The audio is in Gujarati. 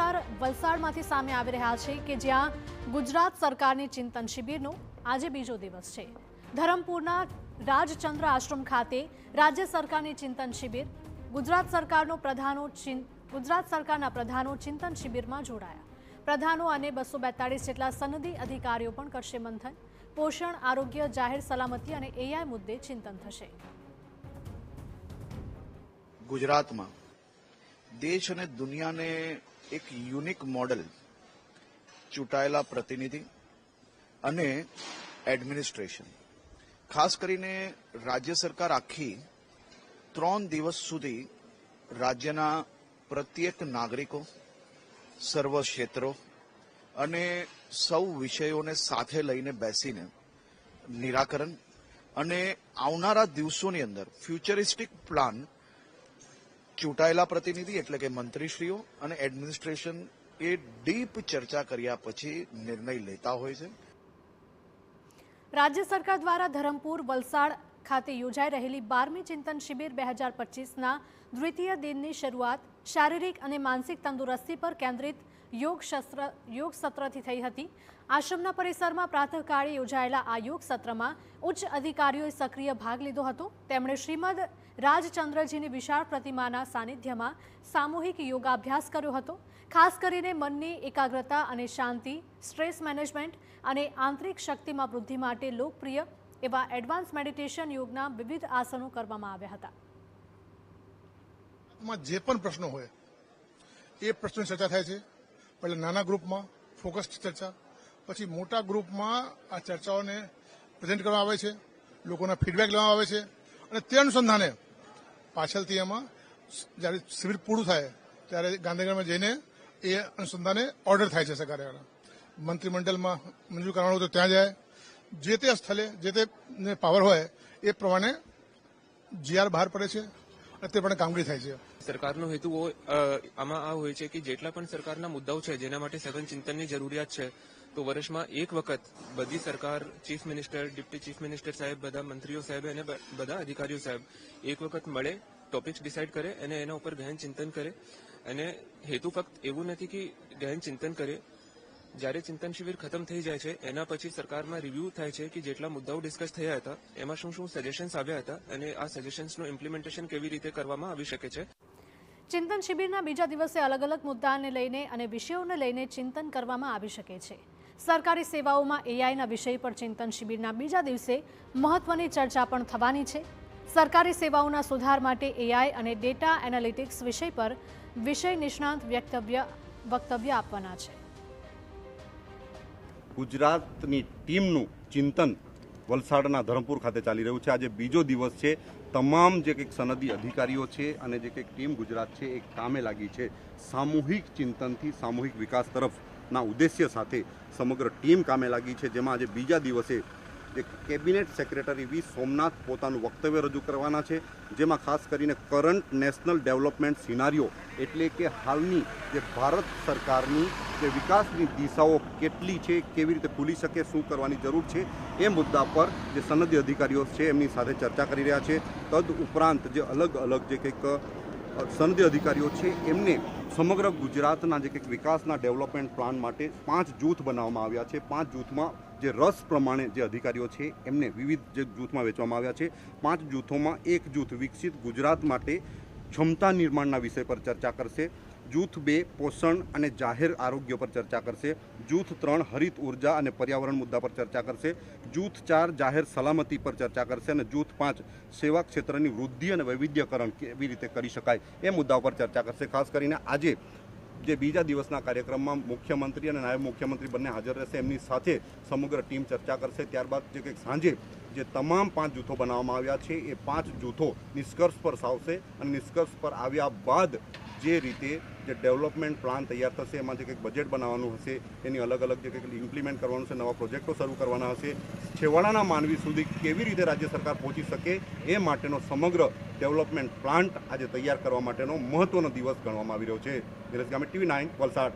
સમાચાર વલસાડમાંથી સામે આવી રહ્યા છે કે જ્યાં ગુજરાત સરકારની ચિંતન શિબિરનો આજે બીજો દિવસ છે। ધરમપુરના રાજચંદ્ર આશ્રમ ખાતે રાજ્ય સરકારની ચિંતન શિબિર ગુજરાત સરકારના પ્રધાનો ચિંતન શિબિરમાં જોડાયા। પ્રધાનો અને 242 જેટલા સનદી અધિકારીઓ પણ કરશે મંથન। પોષણ, આરોગ્ય, જાહેર સલામતી અને એઆઈ મુદ્દે ચિંતન થશે। ગુજરાતમાં દેશ અને દુનિયાને એક યુનિક મોડેલ ચૂંટાયેલા પ્રતિનિધિ અને એડમિનિસ્ટ્રેશન, ખાસ કરીને રાજ્ય સરકાર આખી 3 દિવસ સુધી રાજ્યના પ્રત્યેક નાગરિકો, સર્વ ક્ષેત્રો અને સૌ વિષયોને સાથે લઈને બેસીને નિરાકરણ અને આવનારા દિવસોની અંદર ફ્યુચરિસ્ટિક પ્લાન ચૂંટાયેલા પ્રતિનિધિ એટલે કે મંત્રીશ્રીઓ અને એડમિનિસ્ટ્રેશન એ ડીપ ચર્ચા કર્યા પછી નિર્ણય લેતા હોય છે। રાજ્ય સરકાર દ્વારા ધરમપુર, વલસાડ ખાતે યોજાઈ રહેલી 12મી ચિંતન શિબિર 2025ના દ્વિતીય દિનની શરૂઆત શારીરિક અને માનસિક તંદુરસ્તી પર કેન્દ્રિત યોગ સત્રથી થઈ હતી। આશ્રમના પરિસરમાં પ્રાતઃકાળે યોજાયેલા આ યોગ સત્રમાં ઉચ્ચ અધિકારીઓએ સક્રિય ભાગ લીધો હતો। તેમણે શ્રીમદ રાજચંદ્રજીની વિશાળ પ્રતિમાના સાનિધ્યમાં સામૂહિક યોગાભ્યાસ કર્યો હતો। ખાસ કરીને મનની એકાગ્રતા અને શાંતિ, સ્ટ્રેસ મેનેજમેન્ટ અને આંતરિક શક્તિમાં વૃદ્ધિ માટે લોકપ્રિય એવા એડવાન્સ મેડિટેશન યોગના વિવિધ આસનો કરવામાં આવ્યા હતા। જે પણ પ્રશ્નો હોય એ પ્રશ્નો ચર્ચા થાય છે। પહેલા નાના ગ્રુપમાં ફોકસ્ડ ચર્ચા, પછી મોટા ગ્રુપમાં આ ચર્ચાઓને પ્રેઝન્ટ કરવામાં આવે છે, લોકોના ફીડબેક લેવામાં આવે છે અને તે અનુસંધાને પાછળથી એમાં જ્યારે શિબિર પૂરું થાય ત્યારે ગાંધીનગરમાં જઈને એ અનુસંધાને ઓર્ડર થાય છે સરકારે। મંત્રીમંડળમાં મંજૂર કરવાનું તો ત્યાં જાય, જે તે સ્થળે જે તે પાવર હોય એ પ્રમાણે જીઆર બહાર પડે છે અને તે પ્રમાણે કામગીરી થાય છે। સરકારનો હેતુ આમાં આ હોય છે કે જેટલા પણ સરકારના મુદ્દાઓ છે જેના માટે સઘન ચિંતનની જરૂરિયાત છે, તો વર્ષમાં એક વખત બધી સરકાર, chief minister, deputy chief minister સાહેબ, બધા મંત્રીઓ સાહેબ અને બધા અધિકારીઓ સાહેબ એક વખત મળે, ટોપિક્સ ડિસાઇડ કરે અને એના ઉપર ગહન ચિંતન કરે। અને હેતુ ફક્ત એવું નથી કે ગહન ચિંતન કરે, જ્યારે ચિંતન શિબિર ખતમ થઈ જાય છે એના પછી સરકારમાં રિવ્યુ થાય છે કે જેટલા મુદ્દાઓ ડિસ્કસ થયા હતા એમાં શું સજેશન્સ આવ્યા હતા અને આ સજેશન્સનું ઇમ્પ્લિમેન્ટેશન કેવી રીતે કરવામાં આવી શકે છે। ચિંતન શિબિરના બીજા દિવસે અલગ અલગ મુદ્દાને લઈને અને વિષયોને લઈને ચિંતન કરવામાં આવી શકે છે। સરકારી સેવાઓમાં એઆઈના વિષય પર ચિંતન શિબિરના બીજા દિવસે મહત્વની ચર્ચા પણ થવાની છે। સરકારી સેવાઓના સુધાર માટે એઆઈ અને ડેટા એનાલિટિક્સ વિષય પર વિષય નિષ્ણાંત વક્તવ્ય આપવાના છે। ગુજરાતની ટીમનું ચિંતન વલસાડના ધરમપુર ખાતે ચાલી રહ્યું છે। આજે બીજો દિવસ છે। તમામ જે કંઈક સનદી અધિકારીઓ છે અને જે કંઈક ટીમ ગુજરાત છે એ કામે લાગી છે। સામૂહિક ચિંતનથી સામૂહિક વિકાસ તરફના ઉદ્દેશ્ય સાથે સમગ્ર ટીમ કામે લાગી છે, જેમાં આજે બીજા દિવસે જે કેબિનેટ સેક્રેટરી વી સોમનાથ પોતાનું વક્તવ્ય રજૂ કરવાના છે, જેમાં ખાસ કરીને કરંટ નેશનલ ડેવલપમેન્ટ સિનારીઓ એટલે કે હાલની જે ભારત સરકારની જે વિકાસની દિશાઓ કેટલી છે, કેવી રીતે ખુલી શકે, શું કરવાની જરૂર છે એ મુદ્દા પર જે સનદી અધિકારીઓ છે એમની સાથે ચર્ચા કરી રહ્યા છે। તદ ઉપરાંત જે અલગ અલગ જે કંઈક સનદી અધિકારીઓ છે એમને સમગ્ર ગુજરાતના જે કંઈક વિકાસના ડેવલપમેન્ટ પ્લાન માટે 5 જૂથ બનાવવામાં આવ્યા છે। 5 જૂથમાં જે રસ પ્રમાણે જે અધિકારીઓ છે એમને વિવિધ જે જૂથમાં વહેંચવામાં આવ્યા છે। 5 જૂથોમાં એક જૂથ વિકસિત ગુજરાત માટે ક્ષમતા નિર્માણના વિષય પર ચર્ચા કરશે। જૂથ 2 પોષણ અને જાહેર આરોગ્ય પર ચર્ચા કરશે। જૂથ 3 હરિત ઉર્જા અને પર્યાવરણ મુદ્દા પર ચર્ચા કરશે। જૂથ 4 જાહેર સલામતી પર ચર્ચા કરશે અને જૂથ 5 સેવા ક્ષેત્રની વૃદ્ધિ અને વૈવિધ્યકરણ કેવી રીતે કરી શકાય એ મુદ્દા પર ચર્ચા કરશે। ખાસ કરીને આજે જે બીજા દિવસના કાર્યક્રમમાં મુખ્યમંત્રી અને નાયબ મુખ્યમંત્રી બંને હાજર રહેશે, એમની સાથે સમગ્ર ટીમ ચર્ચા કરશે। ત્યારબાદ જે કંઈક સાંજે જે તમામ 5 જૂથો બનાવવામાં આવ્યા છે એ 5 જૂથો નિષ્કર્ષ પર આવશે અને નિષ્કર્ષ પર આવ્યા બાદ જે રીતે જે ડેવલપમેન્ટ પ્લાન તૈયાર થશે, એમાં જે કંઈક બજેટ બનાવવાનું હશે, એની અલગ અલગ જે કંઈક ઇમ્પ્લિમેન્ટ કરવાનું છે, નવા પ્રોજેક્ટો શરૂ કરવાના હશે, છેવાડાના માનવી સુધી કેવી રીતે રાજ્ય સરકાર પહોંચી શકે એ માટેનો સમગ્ર ડેવલપમેન્ટ પ્લાન આજે તૈયાર કરવા માટેનો મહત્વનો દિવસ ગણવામાં આવી રહ્યો છે। ધીરજ ગામે, TV9 વલસાડ।